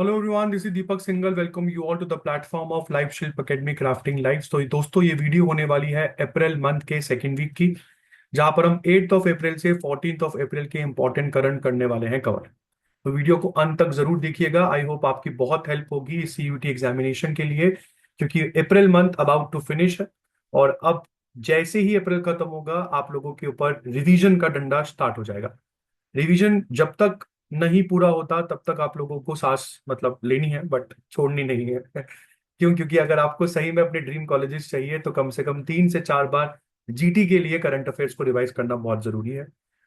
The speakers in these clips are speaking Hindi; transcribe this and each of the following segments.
Hello everyone, this is Deepak Singhal. Welcome you all to the platform of live Shilp academy crafting lives. तो दोस्तों, ये वीडियो होने वाली है अप्रैल मंथ के सेकेंड वीक की, जहां पर हम 8th ऑफ अप्रैल से 14th ऑफ अप्रैल के इंपॉर्टेंट करंट करने वाले हैं कवर। तो वीडियो को अंत तक जरूर देखिएगा। आई होप आपकी बहुत हेल्प होगी इस सीयूटी एग्जामिनेशन के लिए, क्योंकि April month about to finish है। और अब जैसे ही अप्रैल खत्म होगा, आप लोगों के ऊपर रिवीजन का डंडा स्टार्ट हो जाएगा। रिवीजन जब तक नहीं पूरा होता तब तक आप लोगों को सांस मतलब लेनी है, बट छोड़नी नहीं है। क्यों? क्योंकि अगर आपको सही में अपने ड्रीम कॉलेजेस चाहिए तो कम से कम 3 से 4 बार जीटी के लिए करंट अफेयर्स को रिवाइज करना बहुत जरूरी है।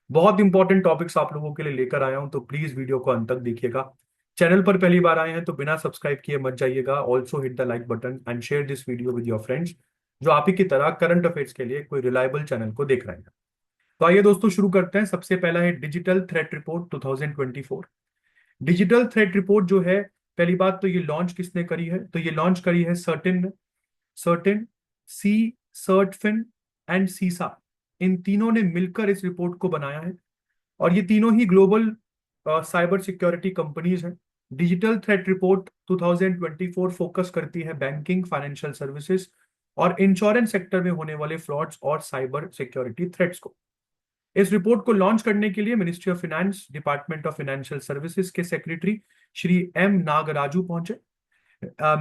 बहुत इंपॉर्टेंट टॉपिक्स आप लोगों के लिए लेकर आया हूं, तो प्लीज वीडियो को अंत तक देखिएगा। चैनल पर पहली बार आए हैं तो बिना सब्सक्राइब किए मत जाइएगा। Also hit the like button and share this video with your friends, जो आप ही की तरह करंट अफेयर्स के लिए कोई रिलायबल चैनल को देख रहे हैं। तो आइए दोस्तों, शुरू करते हैं। सबसे पहला है digital threat report 2024। Digital threat report जो है, पहली बात तो ये लॉन्च किसने करी है? तो ये लॉन्च करी है सर्टिन ने। सर्टिन, सी, सर्टफिन एंड सीसा, इन तीनों ने मिलकर इस रिपोर्ट को बनाया है। और ये तीनों ही ग्लोबल साइबर सिक्योरिटी कंपनीज हैं। डिजिटल थ्रेट रिपोर्ट 2024 फोकस करती है बैंकिंग, फाइनेंशियल सर्विसेज और इंश्योरेंस सेक्टर में होने वाले फ्रॉड्स और साइबर सिक्योरिटी थ्रेट्स को। इस रिपोर्ट को लॉन्च करने के लिए ministry of finance, department of financial services के सेक्रेटरी श्री एम नागराजू पहुंचे।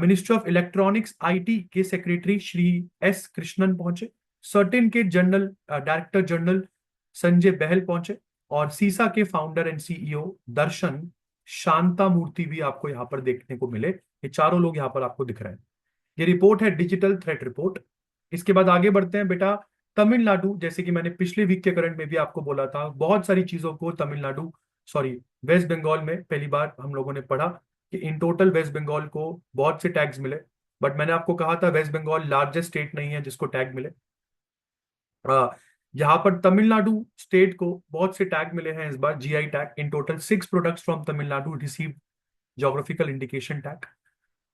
मिनिस्ट्री ऑफ इलेक्ट्रॉनिक्स आईटी के सेक्रेटरी श्री एस कृष्णन पहुंचे। सर्टिन के जनरल डायरेक्टर जनरल संजय बहल पहुंचे। और सीसा के फाउंडर एंड सीईओ दर्शन शांता मूर्ति भी आपको यहाँ पर देखने को मिले। ये चारों लोग यहाँ पर आपको दिख रहे हैं। ये रिपोर्ट है डिजिटल थ्रेट रिपोर्ट। इसके बाद आगे बढ़ते हैं बेटा। तमिलनाडु, जैसे कि मैंने पिछले वीक के करंट में भी आपको बोला था, बहुत सारी चीजों को तमिलनाडु, सॉरी, वेस्ट बंगाल में पहली बार हम लोगों ने पढ़ा कि इन टोटल वेस्ट बंगाल को बहुत से टैग्स मिले। बट मैंने आपको कहा था वेस्ट बंगाल लार्जेस्ट स्टेट नहीं है जिसको टैग मिले। आ, यहाँ पर तमिलनाडु स्टेट को बहुत से टैग मिले हैं इस बार, GI tag. In total 6 products from Tamil Nadu receive geographical indication tag.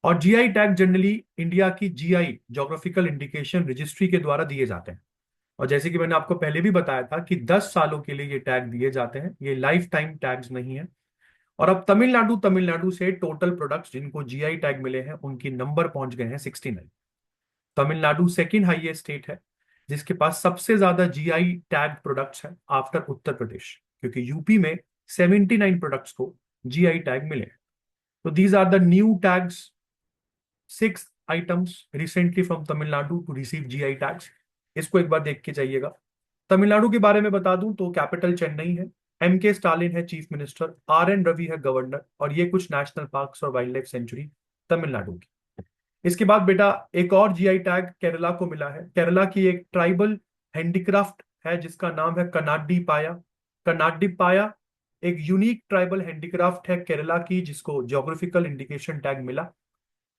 और जीआई टैग जनरली इंडिया की जीआई जोग्राफिकल इंडिकेशन रजिस्ट्री के द्वारा दिए जाते हैं। और जैसे कि मैंने आपको पहले भी बताया था कि 10 सालों के लिए ये टैग दिए जाते हैं, ये लाइफ टाइम टैग्स नहीं है। और अब तमिलनाडु तमिलनाडु से टोटल प्रोडक्ट्स जिनको जीआई टैग मिले हैं उनकी नंबर पहुंच गए हैं 69। तमिलनाडु सेकंड हाईएस्ट स्टेट है जिसके पास सबसे ज्यादा जीआई टैग प्रोडक्ट्स हैं आफ्टर उत्तर प्रदेश, क्योंकि यूपी में 79 प्रोडक्ट्स को जीआई टैग मिले हैं। तो these are the new tags, 6 items recently from Tamil Nadu to receive GI tags. इसको एक बार देख के जाइएगा। तमिलनाडु के बारे में बता दूं तो कैपिटल चेन्नई है, एम के स्टालिन है chief minister, R N Ravi है गवर्नर, और ये कुछ नेशनल पार्क्स और वाइल्ड लाइफ सेंचुरी तमिलनाडु की। इसके बाद बेटा एक और जीआई टैग केरला को मिला है। केरला की एक ट्राइबल हैंडीक्राफ्ट है जिसका नाम है कनाडी पाया। कनाडी पाया एक यूनिक ट्राइबल हैंडीक्राफ्ट है केरला की, जिसको ज्योग्राफिकल इंडिकेशन टैग मिला।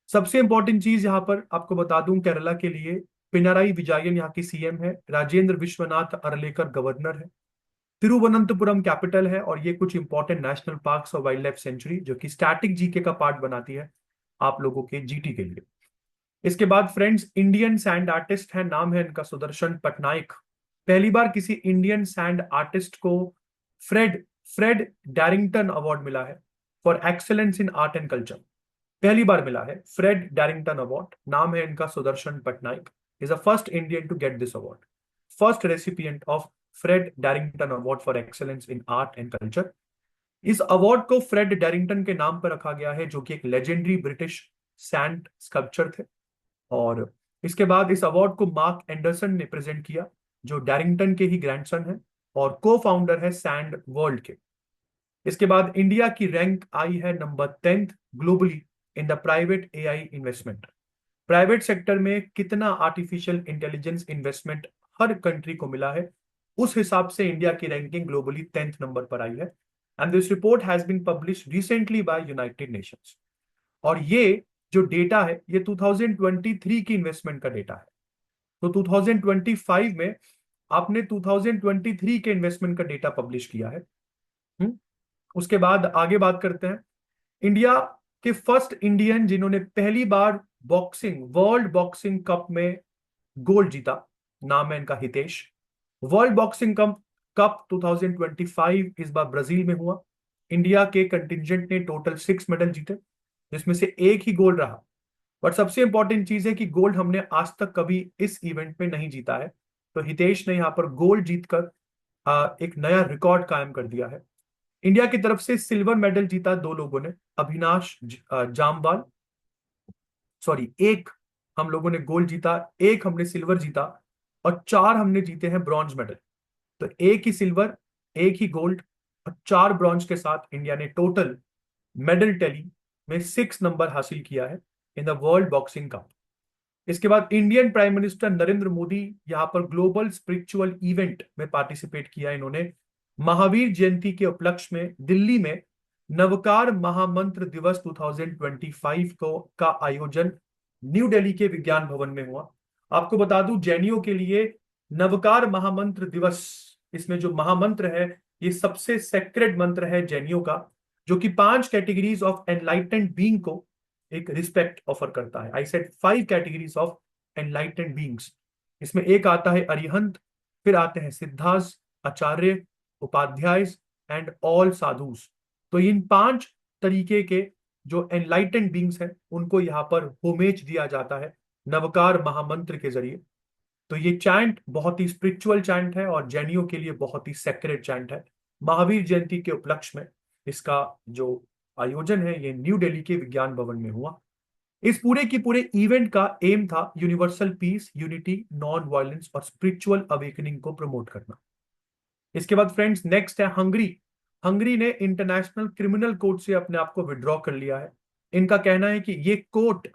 सबसे इंपॉर्टेंट चीज यहां पर आपको बता दूं, केरला के लिए पिनाराई विजयन यहाँ की सीएम है, राजेंद्र विश्वनाथ अरलेकर गवर्नर है, तिरुवनंतपुरम कैपिटल है, और ये कुछ इंपॉर्टेंट नेशनल पार्क्स और वाइल्ड लाइफ सेंचुरी जो कि स्टैटिक जीके का पार्ट बनाती है आप लोगों के जीटी के लिए। इसके बाद फ्रेंड्स, इंडियन सैंड आर्टिस्ट है, नाम है इनका सुदर्शन पटनायक। पहली बार किसी इंडियन सैंड आर्टिस्ट को फ्रेड फ्रेड डैरिंगटन अवार्ड मिला है for excellence in art and culture. पहली बार मिला है फ्रेड डैरिंगटन अवार्ड। नाम है इनका Sudarshan Patnaik. Is the first Indian to get this award, first recipient of Fred Darrington award for excellence in art and culture. इस अवार्ड को फ्रेड डैरिंगटन के नाम पर रखा गया है, जो कि एक लेजेंडरी ब्रिटिश सैंड स्कल्पचर थे। और इसके बाद इस अवार्ड को मार्क एंडरसन ने प्रेजेंट किया, जो डैरिंगटन के ही ग्रैंडसन है और को फाउंडर है सैंड वर्ल्ड के। इसके बाद इंडिया की रैंक आई है number 10th globally in the private AI investment. Private sector में कितना आर्टिफिशियल इंटेलिजेंस इन्वेस्टमेंट हर कंट्री को मिला है, उस हिसाब से इंडिया की रैंकिंग ग्लोबली 10th नंबर पर आई है। And this report has been publish recently by United Nations. और ये जो डेटा है ये 2023 की इन्वेस्टमेंट का डेटा है। तो 2025 में आपने 2023 के इन्वेस्टमेंट का डेटा पब्लिश किया है। उसके बाद आगे बात करते हैं। इंडिया के फर्स्ट इंडियन जिन्होंने पहली बार बॉक्सिंग, वर्ल्ड बॉक्सिंग कप में गोल्ड जीता, नाम है इनका Hitesh. World boxing cup cup 2025 इस बार ब्राजील में हुआ। इंडिया के कंटिजेंट ने टोटल 6 मेडल जीते। जिसमें से एक ही गोल्ड रहा। बट सबसे इंपॉर्टेंट चीज है कि गोल्ड हमने आज तक कभी इस इवेंट में नहीं जीता है। तो हितेश ने यहाँ पर गोल्ड जीतकर एक नया रिकॉर्ड कायम कर दिया है। इंडिया की तरफ से सिल्वर मेडल जीता दो लोगों ने, अविनाश जामवाल, सॉरी एक हम लोगों ने गोल्ड जीता, एक हमने सिल्वर जीता, और चार हमने जीते हैं ब्रॉन्ज मेडल। तो एक ही सिल्वर, एक ही गोल्ड और चार ब्रॉन्ज के साथ इंडिया ने टोटल मेडल टैली में 6 नंबर हासिल किया है in the world boxing cup. इसके बाद Indian prime minister Narendra Modi यहाँ पर ग्लोबल स्पिरिचुअल इवेंट में पार्टिसिपेट किया इन्होंने। महावीर जयंती के उपलक्ष्य में दिल्ली में नवकार महामंत्र दिवस 2025 को का आयोजन न्यू दिल्ली के विज्ञान भवन में हुआ। आपको बता दूं, जैनियों के लिए नवकार महामंत्र दिवस, इसमें जो महामंत्र है ये सबसे सेक्रेड मंत्र है जैनियों का, जो कि 5 कैटेगरीज ऑफ एनलाइटेंड बीइंग को एक रिस्पेक्ट ऑफर करता है। I said 5 categories of enlightened beings. इसमें एक आता है अरिहंत, फिर आते हैं सिद्धास, आचार्य, उपाध्याय एंड ऑल साधुस। तो इन 5 तरीके के जो एनलाइटेंड बीइंग्स हैं उनको यहाँ पर होमेज दिया जाता है नवकार महामंत्र के जरिए। तो ये चैंट बहुत ही स्पिरिचुअल चैंट है और जैनियों के लिए बहुत ही सेक्रेट चैंट है। महावीर जयंती के उपलक्ष्य में इसका जो आयोजन है ये न्यू दिल्ली के विज्ञान भवन में हुआ। इस पूरे की पूरे इवेंट का एम था universal peace, unity, non violence और स्पिरिचुअल अवेकनिंग को प्रमोट करना। इसके बाद फ्रेंड्स नेक्स्ट है हंगरी। हंगरी ने इंटरनेशनल क्रिमिनल कोर्ट से अपने आप को विड्रॉ कर लिया है। इनका कहना है कि ये कोर्ट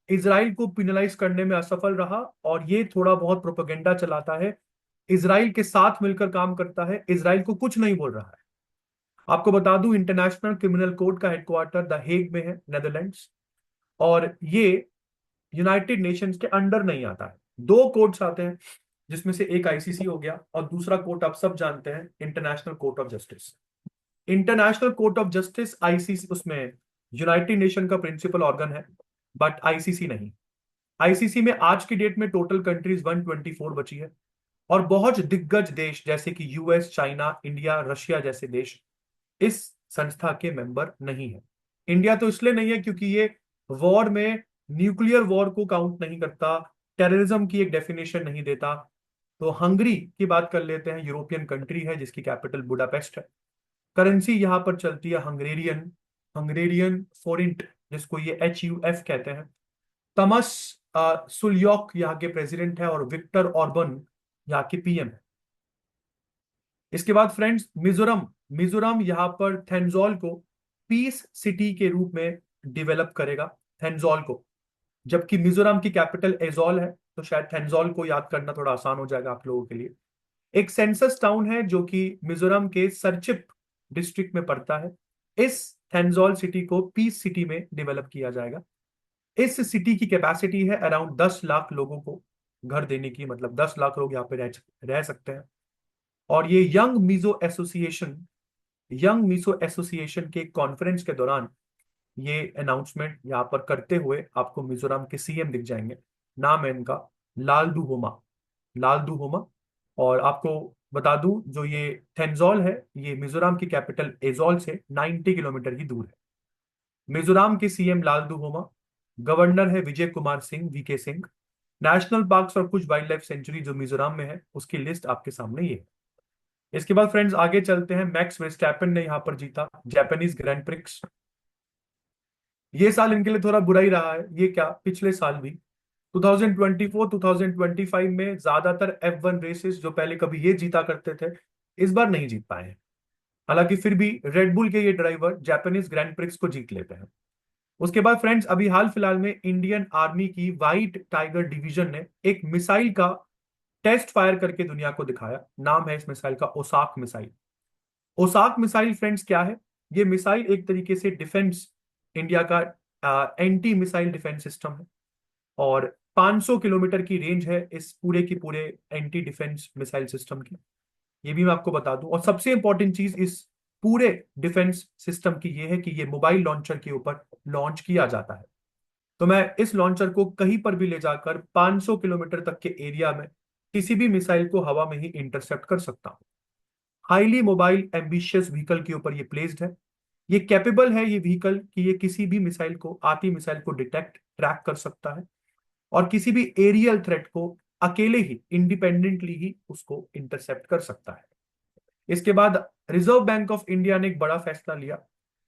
इसराइल को पिनलाइज करने में असफल रहा और ये थोड़ा बहुत प्रोपेगेंडा चलाता है, इसराइल के साथ मिलकर काम करता है, इसराइल को कुछ नहीं बोल रहा है। आपको बता दूं, इंटरनेशनल क्रिमिनल कोर्ट का हेडक्वार्टर द हेग में है, नेदरलैंड्स, और ये यूनाइटेड नेशंस के अंडर नहीं आता है। दो कोर्ट्स आते हैं, जिसमें से एक आईसीसी हो गया और दूसरा कोर्ट आप सब जानते हैं international court of justice. International court of justice ICC उसमें यूनाइटेड नेशन का प्रिंसिपल ऑर्गन है, बट आईसीसी नहीं। आईसीसी में आज की डेट में टोटल कंट्रीज 124 बची है और बहुत दिग्गज देश जैसे कि यूएस, चाइना, इंडिया, रशिया जैसे देश इस संस्था के मेंबर नहीं है। इंडिया तो इसलिए नहीं है क्योंकि ये वॉर में न्यूक्लियर वॉर को काउंट नहीं करता, टेररिज्म की एक डेफिनेशन नहीं देता। तो हंगरी की बात कर लेते हैं, यूरोपियन कंट्री है जिसकी कैपिटल बुडापेस्ट है। करेंसी यहाँ पर चलती है हंगरेरियन, हंगरेरियन फोरिंट, जिसको ये HUF कहते हैं। तमस सुल्योक यहाँ के प्रेसिडेंट है और विक्टर ऑर्बन यहाँ के पीएम है। इसके बाद फ्रेंड्स मिजोरम, मिजोरम यहाँ पर थेंजोल को पीस सिटी के रूप में डेवलप करेगा, थेंजोल को। जबकि मिजोरम की कैपिटल एजोल है, तो शायद थेंजोल को याद करना थोड़ा आसान हो जाएगा आप लोगों के लिए। एक सेंसस टाउन है जो कि मिजोरम के सरचिप डिस्ट्रिक्ट में पड़ता है। इस थेंजोल सिटी को पीस सिटी में डेवलप किया जाएगा। इस सिटी की कैपेसिटी है अराउंड 10 लाख लोगों को घर देने की, मतलब 10 लाख लोग यहाँ पे रह सकते हैं। और ये यंग मीसो एसोसिएशन के कॉन्फ्रेंस के दौरान ये अनाउंसमेंट यहाँ पर करते हुए आपको मिजोरम के सीएम दिख जाएंगे। नाम है इनका लालदू होमा, लालदू होमा। और आपको बता दूं, जो ये थेंजोल है ये मिजोरम की कैपिटल एजोल से 90 किलोमीटर ही दूर है। मिजोरम के सीएम लालदू होमा, गवर्नर है Vijay Kumar Singh, VK Singh. National parks और कुछ वाइल्ड लाइफ सेंचुरी जो मिजोरम में है उसकी लिस्ट आपके सामने ये है। इसके बाद फ्रेंड्स आगे चलते हैं। मैक्स वेस्टैपन ने यहाँ पर जीता जापानीज ग्रैंड प्रिक्स। ये साल इनके लिए थोड़ा बुरा ही रहा है, ये क्या पिछले साल भी 2024 2025 में ज्यादातर F1 रेसेस जो पहले कभी ये जीता करते थे इस बार नहीं जीत पाए हैं। हालांकि फिर भी रेड बुल के ये ड्राइवर जापानीज ग्रैंड प्रिक्स को जीत लेते हैं। उसके बाद फ्रेंड्स अभी हाल फिलहाल में इंडियन आर्मी की व्हाइट टाइगर डिवीजन ने एक मिसाइल का टेस्ट फायर करके दुनिया को दिखाया। नाम है इस मिसाइल का ओसाक मिसाइल। ओसाक मिसाइल फ्रेंड्स क्या है? ये मिसाइल एक तरीके से डिफेंस, इंडिया का एंटी मिसाइल डिफेंस सिस्टम है और 500 किलोमीटर की रेंज है इस पूरे की पूरे एंटी डिफेंस मिसाइल सिस्टम की। ये भी मैं आपको बता दूं। और सबसे इंपॉर्टेंट चीज इस पूरे डिफेंस सिस्टम की ये है कि ये मोबाइल लॉन्चर के ऊपर लॉन्च किया जाता है। तो मैं इस लॉन्चर को कहीं पर भी ले जाकर 500 किलोमीटर तक के एरिया में किसी भी मिसाइल को हवा में ही इंटरसेप्ट कर सकता हूं। हाईली मोबाइल एम्बिशियस व्हीकल के ऊपर ये प्लेस्ड है। ये कैपेबल है ये व्हीकल कि ये किसी भी मिसाइल को, आती मिसाइल को डिटेक्ट ट्रैक कर सकता है और किसी भी एरियल थ्रेट को अकेले ही, इंडिपेंडेंटली ही उसको इंटरसेप्ट कर सकता है। इसके बाद रिजर्व बैंक ऑफ इंडिया ने एक बड़ा फैसला लिया,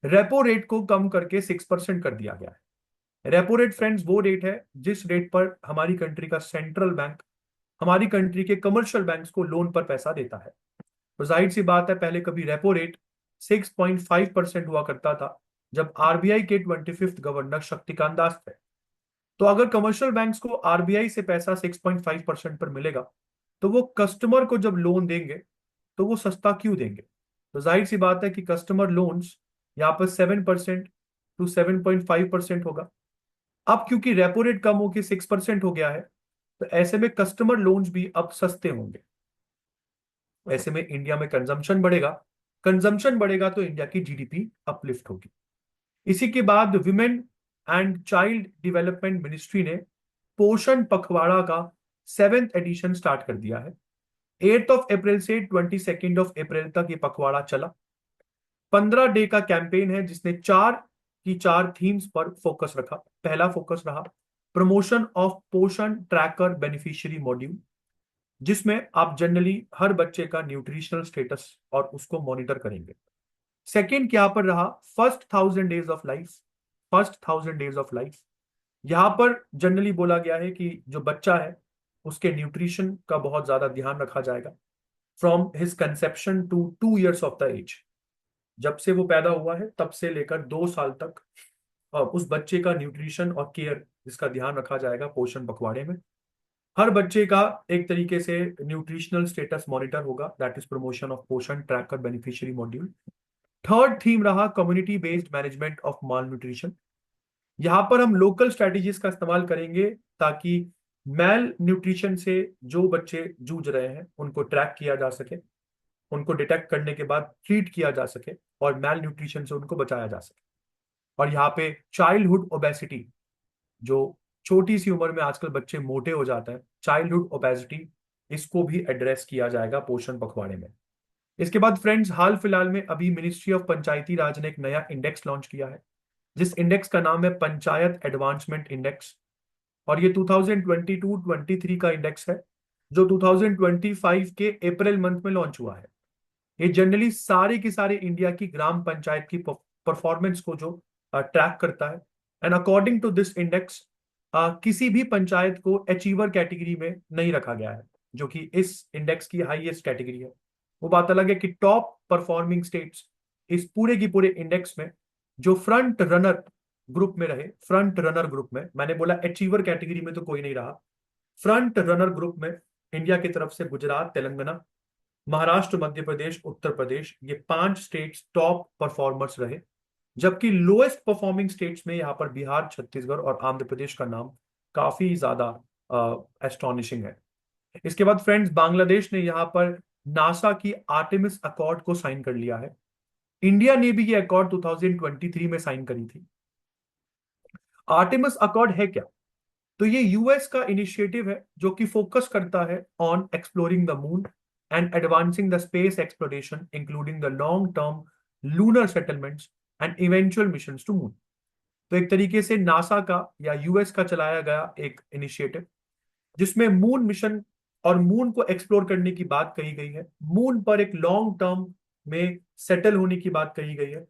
रेपो रेट को कम करके 6% कर दिया गया है। रेपो रेट फ्रेंड्स वो रेट है जिस रेट पर हमारी कंट्री का सेंट्रल बैंक हमारी कंट्री के कमर्शियल बैंक्स को लोन पर पैसा देता है। तो जाहिर सी बात है, पहले कभी रेपो रेट 6.5% हुआ करता था जब आरबीआई के 25th गवर्नर शक्तिकांत दास थे। तो अगर कमर्शियल बैंक्स को आरबीआई से पैसा 6.5% पर मिलेगा, तो वो कस्टमर को जब लोन देंगे तो वो सस्ता क्यों देंगे? तो जाहिर सी बात है कि कस्टमर लोन्स यहाँ पर 7% टू 7.5% होगा। अब क्योंकि रेपो रेट कम होकर 6% हो गया है, तो ऐसे में कस्टमर लोन्स भी अब सस्ते होंगे। ऐसे में इंडिया में कंजम्पशन बढ़ेगा तो इंडिया की जीडीपी अपलिफ्ट होगी। इसी के बाद women and child development ministry ने पोषण पखवाड़ा का 7th एडिशन स्टार्ट कर दिया है। 8 अप्रैल से 22 अप्रैल तक ये पखवाड़ा चला। 15 डे का कैंपेन है जिसने चार थीम्स पर फोकस रखा। पहला फोकस रहा promotion of Poshan tracker beneficiary module, जिसमें आप जनरली हर बच्चे का न्यूट्रिशनल स्टेटस और उसको मॉनिटर करेंगे। सेकंड क्या पर रहा फर्स्ट 1000 डेज ऑफ लाइफ। यहां पर जनरली बोला गया है कि जो बच्चा है उसके न्यूट्रिशन का बहुत ज्यादा ध्यान रखा जाएगा from his conception to 2 years of the age. जब से वो पैदा हुआ है तब से लेकर 2 साल तक उस बच्चे का न्यूट्रिशन और केयर, जिसका ध्यान रखा जाएगा पोषण पखवाड़े में। हर बच्चे का एक तरीके से न्यूट्रिशनल स्टेटस मॉनिटर होगा, that is promotion of Poshan tracker beneficiary module. Third theme रहा community based management of malnutrition. यहाँ पर हम लोकल स्ट्रेटेजीज का इस्तेमाल करेंगे ताकि मैल न्यूट्रिशन से जो बच्चे जूझ रहे हैं उनको ट्रैक किया जा सके, उनको डिटेक्ट करने के बाद ट्रीट किया जा सके और मैल न्यूट्रिशन से उनको बचाया जा सके। और यहाँ पे चाइल्डहुड ओबेसिटी, जो छोटी सी उम्र में आजकल बच्चे मोटे हो जाते हैं, चाइल्डहुड ओबेसिटी, इसको भी एड्रेस किया जाएगा पोषण पखवाड़े में। इसके बाद फ्रेंड्स, हाल फिलहाल में अभी मिनिस्ट्री ऑफ पंचायती राज ने एक नया इंडेक्स लॉन्च किया है, जिस इंडेक्स का नाम है पंचायत एडवांसमेंट इंडेक्स। और ये 2022-23 का इंडेक्स है जो 2025 के अप्रैल मंथ में लॉन्च हुआ है। ये जनरली सारे के सारे इंडिया की ग्राम पंचायत की परफॉर्मेंस को जो ट्रैक करता है। And according to this index किसी भी पंचायत को अचीवर कैटेगरी में नहीं रखा गया है, जो कि इस इंडेक्स की हाईएस्ट कैटेगरी है। वो बात अलग है कि टॉप परफॉर्मिंग स्टेट्स इस पूरे की पूरे इंडेक्स में जो फ्रंट रनर ग्रुप में रहे, फ्रंट रनर ग्रुप में, मैंने बोला अचीवर कैटेगरी में तो कोई नहीं रहा, फ्रंट रनर ग्रुप में इंडिया की तरफ से गुजरात, तेलंगाना, महाराष्ट्र, मध्य प्रदेश, उत्तर प्रदेश, ये 5 स्टेट्स टॉप परफॉर्मर्स रहे। जबकि लोएस्ट परफॉर्मिंग स्टेट्स में यहाँ पर बिहार, छत्तीसगढ़ और आंध्र प्रदेश का नाम काफी ज्यादा एस्टॉनिशिंग है। इसके बाद फ्रेंड्स, बांग्लादेश ने यहाँ पर नासा की आर्टेमिस अकॉर्ड को साइन कर लिया है। इंडिया ने भी ये अकॉर्ड 2023 में साइन करी थी। आर्टेमिस अकॉर्ड है क्या? तो ये यूएस का इनिशिएटिव है जो कि फोकस करता है on exploring the moon and advancing the space exploration including the long term lunar settlements and eventual missions to moon. तो एक तरीके से नासा का या यूएस का चलाया गया एक इनिशिएटिव जिसमें मून मिशन और मून को एक्सप्लोर करने की बात कही गई है, मून पर एक लॉन्ग टर्म में सेटल होने की बात कही गई है,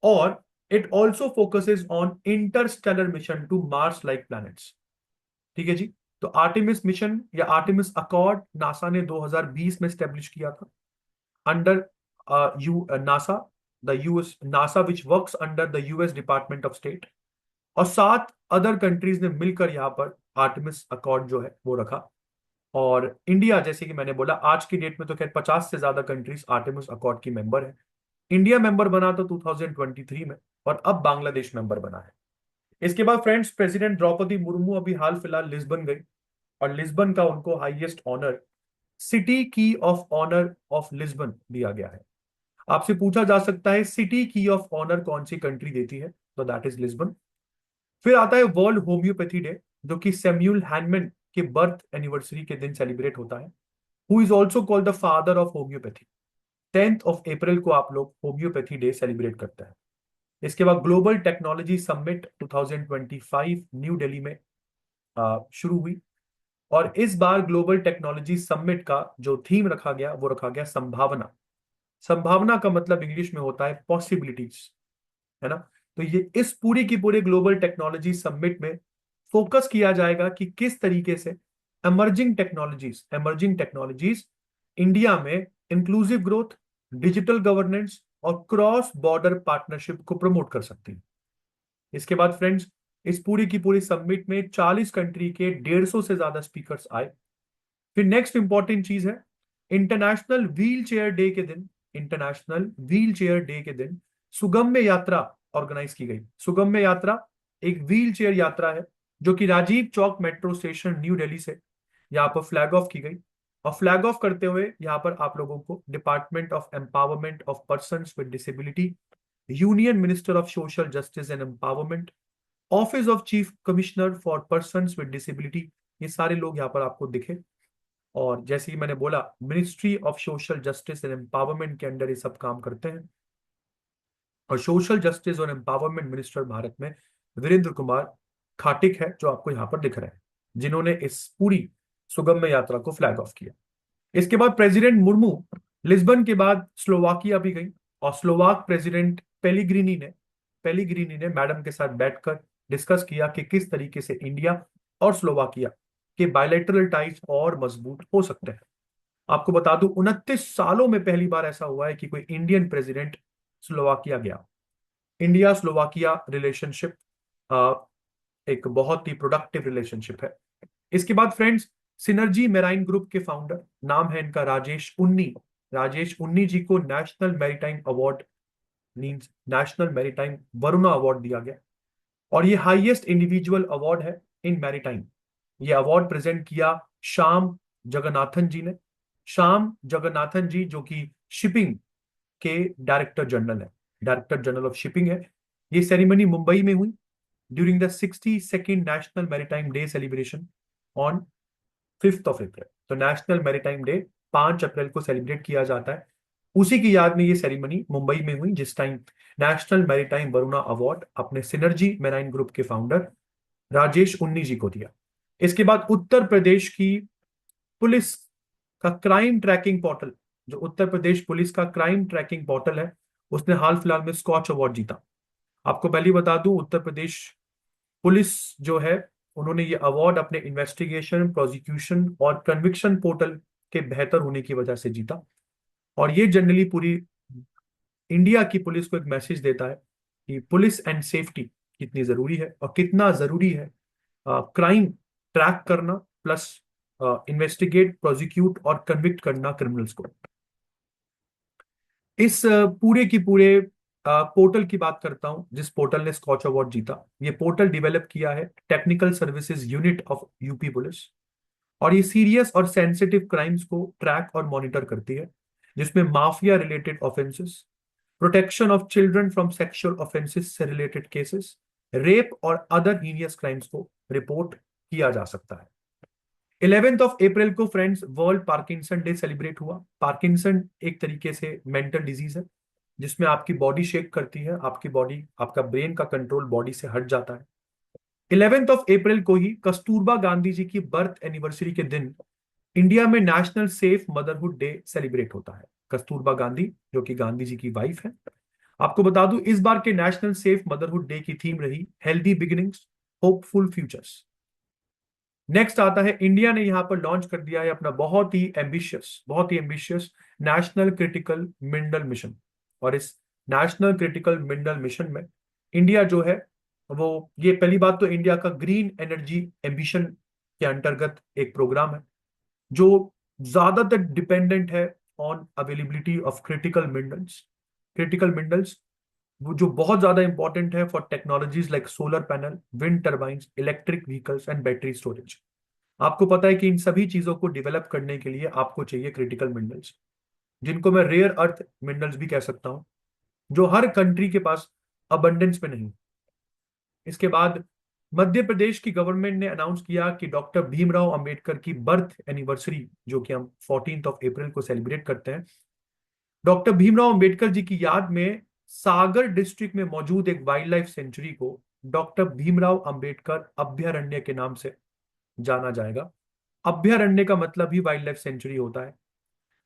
और it also focuses on interstellar mission to Mars like planets. ठीक है जी। तो आर्टेमिस मिशन या आर्टेमिस अकॉर्ड नासा ने 2020 में स्टेब्लिश किया था under U NASA, the US NASA which works under the US department of state. और 7 अदर कंट्रीज ने मिलकर यहाँ पर आर्टेमिस अकॉर्ड जो है वो रखा। और इंडिया, जैसे कि मैंने बोला, आज की डेट में तो खैर 50 से ज्यादा कंट्रीज आर्टेमिस अकॉर्ड की मेंबर है। इंडिया मेंबर बना तो 2023 में, और अब बांग्लादेश मेंबर बना है। इसके बाद फ्रेंड्स, प्रेसिडेंट द्रौपदी मुर्मू अभी हाल फिलहाल लिस्बन गई और लिस्बन का उनको हाईएस्ट ऑनर सिटी की ऑफ ऑनर ऑफ लिस्बन दिया गया है। आपसे पूछा जा सकता है सिटी की ऑफ ऑनर कौन सी कंट्री देती है, तो दैट इज लिस्बन। फिर आता है वर्ल्ड होम्योपैथी डे, जो कि सैम्यूल हैनमैन के बर्थ एनिवर्सरी के दिन सेलिब्रेट होता है, who is also called the father of homeopathy. 10th of April को आप लोग होम्योपैथी डे सेलिब्रेट करते हैं। इसके बाद global technology summit 2025 new Delhi में शुरू हुई। और इस बार ग्लोबल टेक्नोलॉजी समिट का जो थीम रखा गया वो रखा गया संभावना। संभावना का मतलब इंग्लिश में होता है पॉसिबिलिटीज, है ना। तो ये इस पूरी की पूरे ग्लोबल टेक्नोलॉजी समिट में फोकस किया जाएगा कि किस तरीके से एमर्जिंग टेक्नोलॉजीज इंडिया में इंक्लूसिव ग्रोथ, डिजिटल गवर्नेंस और क्रॉस बॉर्डर पार्टनरशिप को प्रमोट कर सकती है। इसके बाद फ्रेंड्स, इस पूरी की पूरी समिट में 40 कंट्री के 150 से ज्यादा स्पीकर्स आए। फिर नेक्स्ट इंपॉर्टेंट चीज है, इंटरनेशनल व्हील चेयर डे के दिन इंटरनेशनल व्हील चेयर डे के दिन सुगम्य यात्रा ऑर्गेनाइज की गई। सुगम्य यात्रा एक व्हील चेयर यात्रा है जो कि Rajiv Chowk metro station new Delhi से यहाँ पर फ्लैग ऑफ की गई। और फ्लैग ऑफ करते हुए यहाँ पर आप लोगों को department of empowerment of person with disability, union minister of social justice and empowerment, office of chief commissioner for person with disability, ये सारे लोग यहाँ पर आपको दिखे। और जैसे ही मैंने बोला, ministry of social justice and empowerment के अंडर ये सब काम करते हैं। और सोशल जस्टिस और एम्पावरमेंट मिनिस्टर भारत में वीरेंद्र कुमार खाटिक है, जो आपको यहाँ पर दिख रहे हैं, जिन्होंने इस पूरी सुगम्य यात्रा को फ्लैग ऑफ किया। इसके बाद प्रेसिडेंट मुर्मू लिस्बन के बाद स्लोवाकिया भी गई। और स्लोवाक प्रेसिडेंट पेलिग्रिनी ने मैडम के साथ बैठकर डिस्कस किया कि किस तरीके से इंडिया और स्लोवाकिया के बायलैटरल टाइज और मजबूत हो सकते हैं। आपको बता दूं, 29 सालों में पहली बार ऐसा हुआ है कि कोई इंडियन प्रेसिडेंट स्लोवाकिया गया। इंडिया स्लोवाकिया रिलेशनशिप एक बहुत ही प्रोडक्टिव रिलेशनशिप है। इसके बाद फ्रेंड्स, सिनर्जी मेराइन ग्रुप के फाउंडर, नाम है इनका राजेश उन्नी जी को national maritime award means national maritime Varuna award दिया गया। और ये हाईएस्ट इंडिविजुअल अवार्ड है इन मैरीटाइम। ये अवार्ड प्रेजेंट किया श्याम जगन्नाथन जी ने। श्याम जगन्नाथन जी जो कि शिपिंग के डायरेक्टर जनरल ऑफ शिपिंग है। ये सेरेमनी मुंबई में हुई during the 62nd national maritime day celebration on 5th of April. तो नेशनल मैरीटाइम डे 5 अप्रैल को सेलिब्रेट किया जाता है। उसी की याद में ये सेरेमनी मुंबई में हुई, जिस time national maritime Varuna award अपने सिनर्जी मैराइन ग्रुप के फाउंडर राजेश उन्नी जी को दिया। इसके बाद उत्तर प्रदेश की पुलिस का क्राइम ट्रैकिंग पोर्टल, जो उत्तर प्रदेश पुलिस का क्राइम ट्रैकिंग पोर्टल है, उसने हाल फिलहाल में स्कॉच अवार्ड जीता। आपको पहले बता दूं, उत्तर प्रदेश पुलिस जो है, उन्होंने ये अवार्ड अपने इन्वेस्टिगेशन, प्रोसिक्यूशन और कन्विक्शन पोर्टल के बेहतर होने की वजह से जीता। और ये जनरली पूरी इंडिया की पुलिस को एक मैसेज देता है कि पुलिस एंड सेफ्टी कितनी जरूरी है और कितना जरूरी है क्राइम ट्रैक करना, प्लस इन्वेस्टिगेट, प्रोसिक्यूट और कन्विक्ट करना क्रिमिनल्स को। इस पूरे की पूरे पोर्टल की बात करता हूं, जिस पोर्टल ने स्कॉच अवार्ड जीता। ये पोर्टल डेवलप किया है technical services unit of UP police. और ये सीरियस और सेंसिटिव क्राइम्स को ट्रैक और मॉनिटर करती है, जिसमें mafia related offences, protection of children from sexual offences से रिलेटेड केसेस, रेप और अदर हीनियस क्राइम्स को रिपोर्ट किया जा सकता है। 11th ऑफ अप्रैल को friends world Parkinson day celebrate हुआ। पार्किंसन एक तरीके से मेंटल डिजीज है, जिसमें आपकी बॉडी शेक करती है, आपकी बॉडी, आपका ब्रेन का कंट्रोल बॉडी से हट जाता है। 11th ऑफ अप्रैल को ही कस्तूरबा गांधी जी की बर्थ एनिवर्सरी के दिन इंडिया में national safe motherhood day celebrate होता है। कस्तूरबा गांधी जो कि गांधी जी की वाइफ है। आपको बता दूं, इस बार के नेशनल सेफ मदरहुड डे की थीम रही healthy beginnings, hopeful futures. Next आता है, इंडिया ने यहां पर लॉन्च कर दिया है अपना बहुत ही ambitious national critical mineral mission. और इस नेशनल क्रिटिकल मिनरल मिशन में इंडिया जो है वो, ये पहली बात तो इंडिया का ग्रीन एनर्जी एम्बिशन के अंतर्गत एक प्रोग्राम है जो ज्यादातर डिपेंडेंट है on availability of critical minerals, वो जो बहुत ज्यादा इंपॉर्टेंट है for technologies like solar panel, wind turbines, electric vehicles and battery storage. आपको पता है कि इन सभी चीजों को डेवलप करने के लिए आपको चाहिए क्रिटिकल मिनरल्स, जिनको मैं रेयर अर्थ मिनरल्स भी कह सकता हूं, जो हर कंट्री के पास अबंडेंस में नहीं। इसके बाद मध्य प्रदेश की गवर्नमेंट ने अनाउंस किया कि डॉक्टर भीमराव अंबेडकर की बर्थ एनिवर्सरी, जो कि हम 14th ऑफ अप्रैल को सेलिब्रेट करते हैं, डॉक्टर भीमराव अंबेडकर जी की याद में सागर डिस्ट्रिक्ट में मौजूद एक वाइल्ड लाइफ सेंचुरी को डॉक्टर भीमराव अंबेडकर अभ्यारण्य के नाम से जाना जाएगा। अभ्यारण्य का मतलब ही वाइल्ड लाइफ सेंचुरी होता है।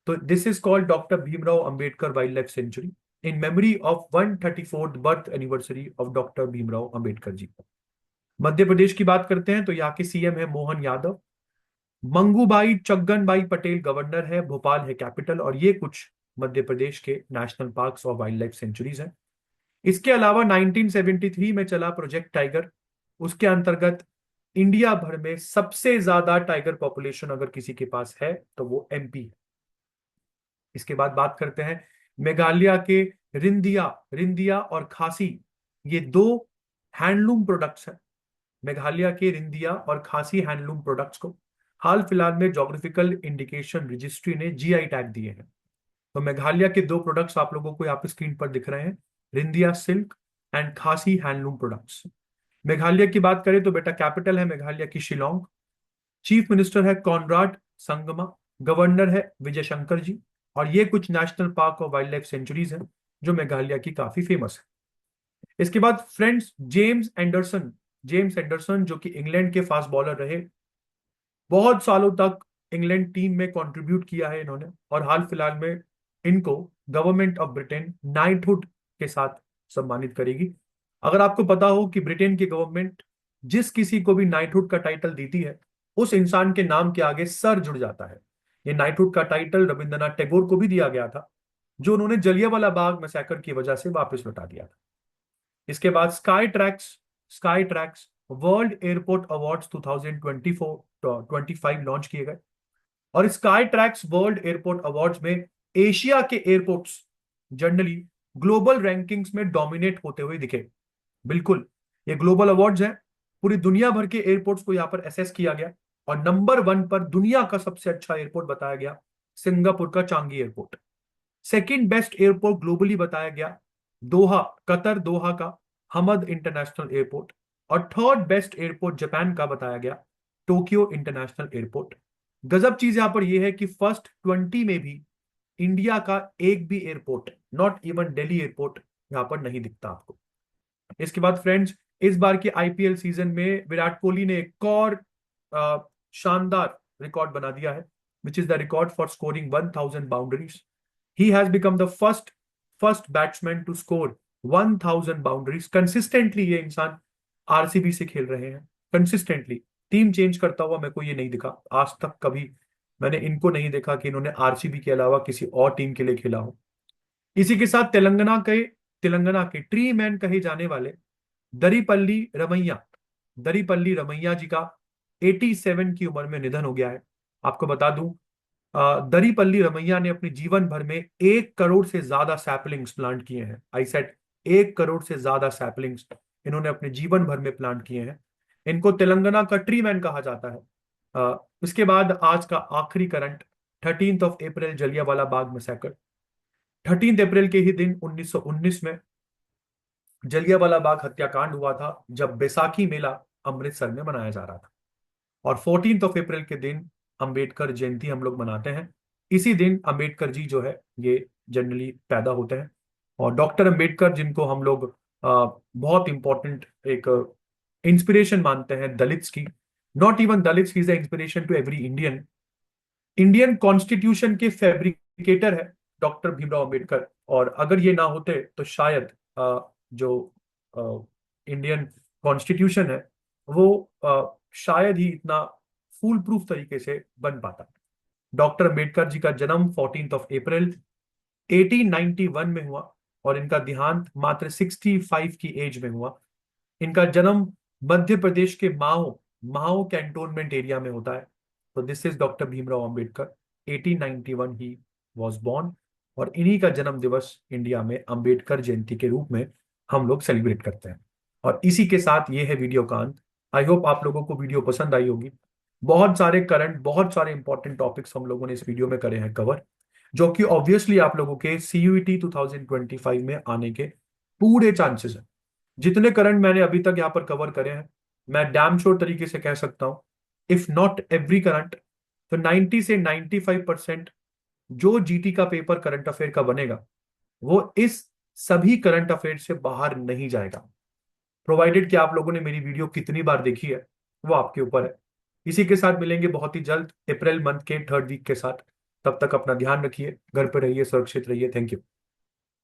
तो this is called doctor Bhimrao Ambedkar wild life sanctuary in memory of 134th birth anniversary of doctor Bhimrao Ambedkar ji. Madhya Pradesh की बात करते हैं तो यहाँ के सीएम है मोहन यादव। मंगूभाई चग्गनभाई पटेल गवर्नर है, भोपाल है कैपिटल। और ये कुछ मध्य प्रदेश के नेशनल पार्क्स और वाइल्ड लाइफ सेंचुरीज हैं। इसके अलावा 1973 में चला प्रोजेक्ट टाइगर, उसके अंतर्गत इंडिया भर में सबसे ज्यादा टाइगर पॉपुलेशन अगर किसी के पास है तो वो एमपी है। इसके बाद बात करते हैं मेघालय के रिंदिया। रिंदिया और खासी ये दो हैंडलूम प्रोडक्ट्स हैं। मेघालय के रिंदिया और खासी हैंडलूम प्रोडक्ट्स को हाल फिलहाल में जोग्राफिकल इंडिकेशन रजिस्ट्री ने जीआई टैग दिए हैं। तो मेघालय के दो प्रोडक्ट्स आप लोगों को यहाँ पे स्क्रीन पर दिख रहे हैं, रिंदिया सिल्क एंड खासी हैंडलूम प्रोडक्ट्स। मेघालय की बात करें तो बेटा कैपिटल है मेघालय की शिलोंग। चीफ मिनिस्टर है कॉनराड संगमा। गवर्नर है विजय शंकर जी। और ये कुछ नेशनल पार्क और वाइल्ड लाइफ सेंचुरीज हैं जो मेघालय की काफी फेमस है। इसके बाद friends James Anderson. James Anderson जो कि इंग्लैंड के फास्ट बॉलर रहे, बहुत सालों तक इंग्लैंड टीम में कंट्रीब्यूट किया है इन्होंने। और हाल फिलहाल में इनको गवर्नमेंट ऑफ ब्रिटेन नाइटहुड के साथ सम्मानित करेगी। अगर आपको पता हो कि ब्रिटेन की गवर्नमेंट जिस किसी को भी नाइटहुड का टाइटल देती है उस इंसान के नाम के आगे सर जुड़ जाता है। ये नाइटहुड का टाइटल रविंद्रनाथ टैगोर को भी दिया गया था, जो उन्होंने जलियांवाला बाग मैसेकर की वजह से वापस लौटा दिया था। इसके बाद sky tracks world airport awards 2024-25 launch किए गए। और sky tracks world airport awards में एशिया के एयरपोर्ट्स जनरली ग्लोबल रैंकिंग्स में डोमिनेट होते हुए दिखे। बिल्कुल, ये ग्लोबल अवार्ड्स हैं, पूरी दुनिया भर के एयरपोर्ट्स को यहाँ पर असेस किया गया और नंबर 1 पर दुनिया का सबसे अच्छा एयरपोर्ट बताया गया सिंगापुर का Changi airport. Second best airport globally बताया गया दोहा, कतर दोहा का हमद इंटरनेशनल एयरपोर्ट। और थर्ड बेस्ट एयरपोर्ट जापान का बताया गया टोक्यो इंटरनेशनल एयरपोर्ट। गजब चीज यहां पर यह है कि फर्स्ट 20 में भी इंडिया का एक भी airport, not even Delhi airport, यहां पर नहीं दिखता आपको। इसके बाद फ्रेंड्स इस बार के आईपीएल सीजन में विराट कोहली ने एक और शानदार रिकॉर्ड बना दिया है, which is the record for scoring 1000 boundaries. He has become the first batsman to score 1000 boundaries consistently. ये इंसान आरसीबी से खेल रहे हैं कंसिस्टेंटली, टीम चेंज करता हुआ मेरे को ये नहीं दिखा आज तक, कभी मैंने इनको नहीं देखा कि इन्होंने आरसीबी के अलावा किसी और टीम के लिए खेला हो। इसी के साथ तेलंगाना के ट्री मैन कहे जाने वाले दरीपल्ली रमैया जी का 87 की उम्र में निधन हो गया है। आपको बता दूं, दरीपल्ली रमैया ने अपने जीवन भर में 1 करोड़ से ज्यादा सैपलिंग्स प्लांट किए हैं। आई सेड 1 करोड़ से ज्यादा सैपलिंग्स इन्होंने अपने जीवन भर में प्लांट किए हैं। इनको तेलंगाना का ट्री मैन कहा जाता है। इसके बाद आज का आखिरी करंट 13 अप्रैल जलियांवाला बाग मैसेकर। 13 अप्रैल के ही दिन 1919 में जलियांवाला बाग हत्याकांड हुआ था, जब बैसाखी मेला अमृतसर में मनाया जा रहा था। और 14 अप्रैल के दिन अंबेडकर जयंती हम लोग मनाते हैं। इसी दिन अंबेडकर जी जो है ये जनरली पैदा होते हैं। और डॉक्टर अंबेडकर जिनको हम लोग बहुत इंपॉर्टेंट एक इंस्पिरेशन मानते हैं दलित्स की, not even Dalits, he is the inspiration to every Indian. Indian constitution के फैब्रिकेटर है डॉक्टर भीमराव अंबेडकर। और अगर ये ना होते तो शायद जो इंडियन कॉन्स्टिट्यूशन है वो शायद ही इतना फूल प्रूफ तरीके से बन पाता। डॉक्टर अंबेडकर जी का जन्म 14 अप्रैल 1891 में हुआ और इनका देहांत मात्र 65 की एज में हुआ। इनका जन्म मध्य प्रदेश के माओ माओ कैंटोनमेंट एरिया में होता है। तो this is doctor Bhimrao Ambedkar, 1891 he was born. और इन्हीं का जन्म दिवस इंडिया में अंबेडकर जयंती के रूप में हम लोग सेलिब्रेट करते हैं। और इसी के साथ ये है वीडियो का अंत। आई होप आप लोगों को वीडियो पसंद आई होगी। बहुत सारे इंपॉर्टेंट टॉपिक्स हम लोगों ने इस वीडियो में करे हैं कवर, जो कि ऑब्वियसली आप लोगों के सीयूईटी 2025 में आने के पूरे चांसेस हैं। जितने करंट मैंने अभी तक यहाँ पर कवर करे हैं, मैं डैम श्योर तरीके से कह सकता हूं, इफ नॉट एवरी करंट तो 90 से 95% जो जीटी का पेपर करंट अफेयर का बनेगा वो इस सभी करंट अफेयर से बाहर नहीं जाएगा, प्रोवाइडेड कि आप लोगों ने मेरी वीडियो कितनी बार देखी है, वो आपके ऊपर है। इसी के साथ मिलेंगे बहुत ही जल्द अप्रैल मंथ के 3rd वीक के साथ। तब तक अपना ध्यान रखिए, घर पे रहिए, सुरक्षित रहिए। Thank you.